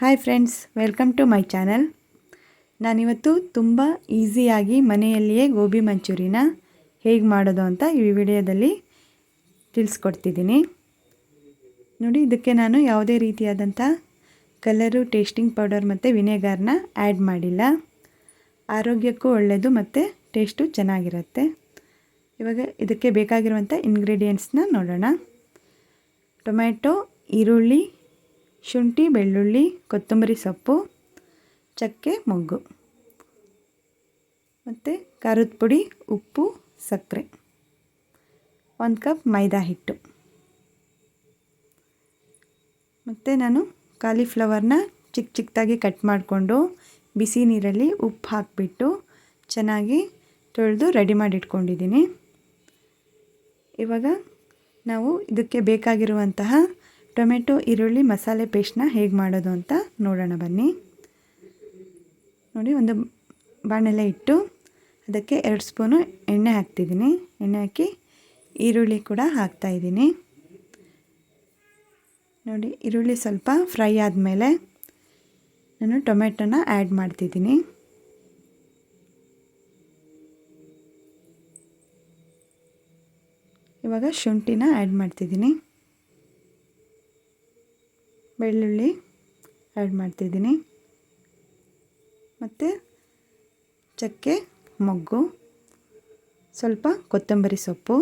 Hi friends, welcome to my channel. ನಾನಿವತ್ತು ತುಂಬ ಈಸಿಯಾಗಿ ಮನೆಯಲ್ಲಿಯೇ ಗೋಬಿ ಮಂಚೂರಿನ ಹೇಗೆ ಮಾಡೋದು ಅಂತ ಈ ವಿಡಿಯೋದಲ್ಲಿ ತಿಳಿಸ್ಕೊಡ್ತಿದ್ದೀನಿ. ನೋಡಿ, ಇದಕ್ಕೆ ನಾನು ಯಾವುದೇ ರೀತಿಯಾದಂಥ ಕಲರು, ಟೇಸ್ಟಿಂಗ್ ಪೌಡರ್ ಮತ್ತು ವಿನೆಗಾರನ್ನ ಆ್ಯಡ್ ಮಾಡಿಲ್ಲ. ಆರೋಗ್ಯಕ್ಕೂ ಒಳ್ಳೆಯದು ಮತ್ತು ಟೇಸ್ಟು ಚೆನ್ನಾಗಿರುತ್ತೆ. ಇವಾಗ ಇದಕ್ಕೆ ಬೇಕಾಗಿರುವಂಥ ಇಂಗ್ರೀಡಿಯೆಂಟ್ಸ್ನ ನೋಡೋಣ. ಟೊಮ್ಯಾಟೊ, ಈರುಳ್ಳಿ, ಶುಂಠಿ, ಬೆಳ್ಳುಳ್ಳಿ, ಕೊತ್ತಂಬರಿ ಸೊಪ್ಪು, ಚಕ್ಕೆ, ಮೊಗ್ಗು ಮತ್ತು ಖಾರದ ಪುಡಿ, ಉಪ್ಪು, ಸಕ್ಕರೆ, 1 ಕಪ್ ಮೈದಾ ಹಿಟ್ಟು. ಮತ್ತು ನಾನು ಕಾಲಿಫ್ಲವರ್ನ ಚಿಕ್ಕದಾಗಿ ಕಟ್ ಮಾಡಿಕೊಂಡು ಬಿಸಿ ನೀರಲ್ಲಿ ಉಪ್ಪು ಹಾಕಿಬಿಟ್ಟು ಚೆನ್ನಾಗಿ ತೊಳೆದು ರೆಡಿ ಮಾಡಿ ಇಟ್ಕೊಂಡಿದ್ದೀನಿ. ಇವಾಗ ನಾವು ಇದಕ್ಕೆ ಬೇಕಾಗಿರುವಂತಹ ಟೊಮೆಟೊ, ಈರುಳ್ಳಿ ಮಸಾಲೆ ಪೇಸ್ಟ್ನ ಹೇಗೆ ಮಾಡೋದು ಅಂತ ನೋಡೋಣ ಬನ್ನಿ. ನೋಡಿ, ಒಂದು ಬಾಣಲೆ ಇಟ್ಟು ಅದಕ್ಕೆ 2 ಸ್ಪೂನು ಎಣ್ಣೆ ಹಾಕ್ತಿದ್ದೀನಿ. ಎಣ್ಣೆ ಹಾಕಿ ಈರುಳ್ಳಿ ಕೂಡ ಹಾಕ್ತಾಯಿದ್ದೀನಿ. ನೋಡಿ, ಈರುಳ್ಳಿ ಸ್ವಲ್ಪ ಫ್ರೈ ಆದಮೇಲೆ ನಾನು ಟೊಮೆಟೊನ ಆ್ಯಡ್ ಮಾಡ್ತಿದ್ದೀನಿ. ಇವಾಗ ಶುಂಠಿನ ಆ್ಯಡ್ ಮಾಡ್ತಿದ್ದೀನಿ, ಬೆಳ್ಳುಳ್ಳಿ ಆ್ಯಡ್ ಮಾಡ್ತಿದ್ದೀನಿ, ಮತ್ತು ಚಕ್ಕೆ, ಮೊಗ್ಗು, ಸ್ವಲ್ಪ ಕೊತ್ತಂಬರಿ ಸೊಪ್ಪು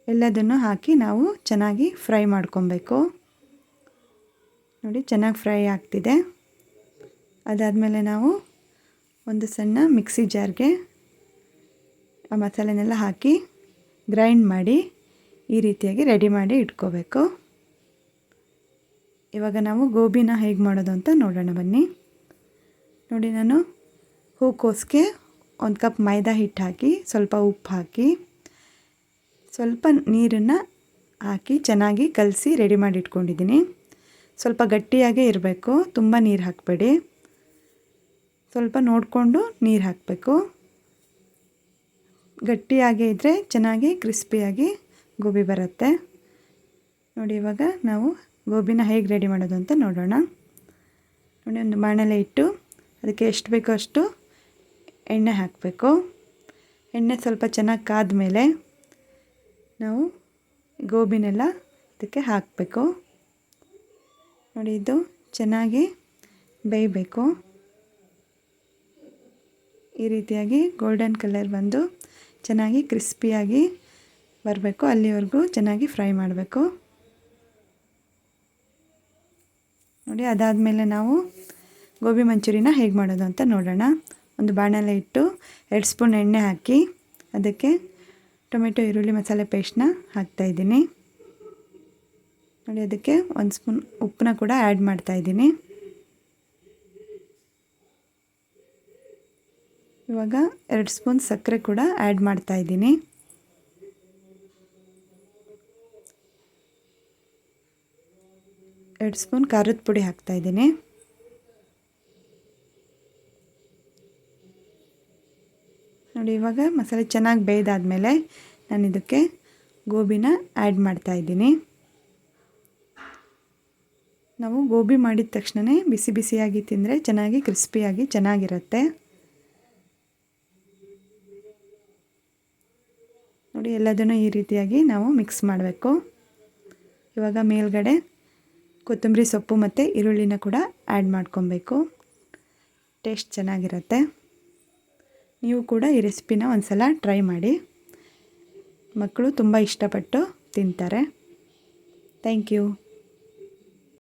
ಎಲ್ಲದನ್ನು ಹಾಕಿ ನಾವು ಚೆನ್ನಾಗಿ ಫ್ರೈ ಮಾಡ್ಕೊಬೇಕು. ನೋಡಿ, ಚೆನ್ನಾಗಿ ಫ್ರೈ ಆಗ್ತಿದೆ. ಅದಾದಮೇಲೆ ನಾವು ಒಂದು ಸಣ್ಣ ಮಿಕ್ಸಿ ಜಾರ್ಗೆ ಆ ಮಸಾಲೆನೆಲ್ಲ ಹಾಕಿ ಗ್ರೈಂಡ್ ಮಾಡಿ ಈ ರೀತಿಯಾಗಿ ರೆಡಿ ಮಾಡಿ ಇಟ್ಕೋಬೇಕು. ಇವಾಗ ನಾವು ಗೋಬಿನ ಹೇಗೆ ಮಾಡೋದು ಅಂತ ನೋಡೋಣ ಬನ್ನಿ. ನೋಡಿ, ನಾನು ಹೂಕೋಸಿಗೆ 1 ಕಪ್ ಮೈದಾ ಹಿಟ್ಟು ಹಾಕಿ ಸ್ವಲ್ಪ ಉಪ್ಪು ಹಾಕಿ ಸ್ವಲ್ಪ ನೀರನ್ನು ಹಾಕಿ ಚೆನ್ನಾಗಿ ಕಲಸಿ ರೆಡಿ ಮಾಡಿ ಇಟ್ಕೊಂಡಿದ್ದೀನಿ. ಸ್ವಲ್ಪ ಗಟ್ಟಿಯಾಗೇ ಇರಬೇಕು, ತುಂಬ ನೀರು ಹಾಕಬೇಡಿ, ಸ್ವಲ್ಪ ನೋಡಿಕೊಂಡು ನೀರು ಹಾಕಬೇಕು. ಗಟ್ಟಿಯಾಗೇ ಇದ್ದರೆ ಚೆನ್ನಾಗಿ ಕ್ರಿಸ್ಪಿಯಾಗಿ ಗೋಬಿ ಬರುತ್ತೆ. ನೋಡಿ, ಇವಾಗ ನಾವು ಗೋಬಿನ ಹೇಗೆ ರೆಡಿ ಮಾಡೋದು ಅಂತ ನೋಡೋಣ. ನೋಡಿ, ಒಂದು ಬಾಣಲೆ ಇಟ್ಟು ಅದಕ್ಕೆ ಎಷ್ಟು ಬೇಕೋ ಅಷ್ಟು ಎಣ್ಣೆ ಹಾಕಬೇಕು. ಎಣ್ಣೆ ಸ್ವಲ್ಪ ಚೆನ್ನಾಗಿ ಕಾದ ಮೇಲೆ ನಾವು ಗೋಬಿನೆಲ್ಲ ಇದಕ್ಕೆ ಹಾಕಬೇಕು. ನೋಡಿ, ಇದು ಚೆನ್ನಾಗಿ ಬೇಯಬೇಕು. ಈ ರೀತಿಯಾಗಿ ಗೋಲ್ಡನ್ ಕಲರ್ ಬಂದು ಚೆನ್ನಾಗಿ ಕ್ರಿಸ್ಪಿಯಾಗಿ ಬರಬೇಕು. ಅಲ್ಲಿವರೆಗೂ ಚೆನ್ನಾಗಿ ಫ್ರೈ ಮಾಡಬೇಕು. ನೋಡಿ, ಅದಾದಮೇಲೆ ನಾವು ಗೋಬಿ ಮಂಚೂರಿನ ಹೇಗೆ ಮಾಡೋದು ಅಂತ ನೋಡೋಣ. ಒಂದು ಬಾಣಲೆ ಇಟ್ಟು 2 ಸ್ಪೂನ್ ಎಣ್ಣೆ ಹಾಕಿ ಅದಕ್ಕೆ ಟೊಮೆಟೊ, ಈರುಳ್ಳಿ ಮಸಾಲೆ ಪೇಸ್ಟ್ನ ಹಾಕ್ತಾಯಿದ್ದೀನಿ. ನೋಡಿ, ಅದಕ್ಕೆ 1 ಸ್ಪೂನ್ ಉಪ್ಪನ್ನ ಕೂಡ ಆ್ಯಡ್ ಮಾಡ್ತಾಯಿದ್ದೀನಿ. ಇವಾಗ 2 ಸ್ಪೂನ್ ಸಕ್ಕರೆ ಕೂಡ ಆ್ಯಡ್ ಮಾಡ್ತಾಯಿದ್ದೀನಿ. ಎರಡು ಸ್ಪೂನ್ ಖಾರದ ಪುಡಿ ಹಾಕ್ತಾಯಿದ್ದೀನಿ. ನೋಡಿ, ಇವಾಗ ಮಸಾಲೆ ಚೆನ್ನಾಗಿ ಬೇಯ್ದಾದಮೇಲೆ ನಾನು ಇದಕ್ಕೆ ಗೋಬಿನ ಆ್ಯಡ್ ಮಾಡ್ತಾಯಿದ್ದೀನಿ. ನಾವು ಗೋಬಿ ಮಾಡಿದ ತಕ್ಷಣವೇ ಬಿಸಿ ಬಿಸಿಯಾಗಿ ತಿಂದರೆ ಚೆನ್ನಾಗಿ ಕ್ರಿಸ್ಪಿಯಾಗಿ ಚೆನ್ನಾಗಿರುತ್ತೆ. ನೋಡಿ, ಎಲ್ಲದನ್ನು ಈ ರೀತಿಯಾಗಿ ನಾವು ಮಿಕ್ಸ್ ಮಾಡಬೇಕು. ಇವಾಗ ಮೇಲ್ಗಡೆ ಕೊತ್ತಂಬರಿ ಸೊಪ್ಪು ಮತ್ತು ಈರುಳ್ಳಿನ ಕೂಡ ಆ್ಯಡ್ ಮಾಡ್ಕೊಬೇಕು. ಟೇಸ್ಟ್ ಚೆನ್ನಾಗಿರುತ್ತೆ. ನೀವು ಕೂಡ ಈ ರೆಸಿಪಿನ ಒಂದು ಸಲ ಟ್ರೈ ಮಾಡಿ. ಮಕ್ಕಳು ತುಂಬ ಇಷ್ಟಪಟ್ಟು ತಿಂತಾರೆ. Thank you.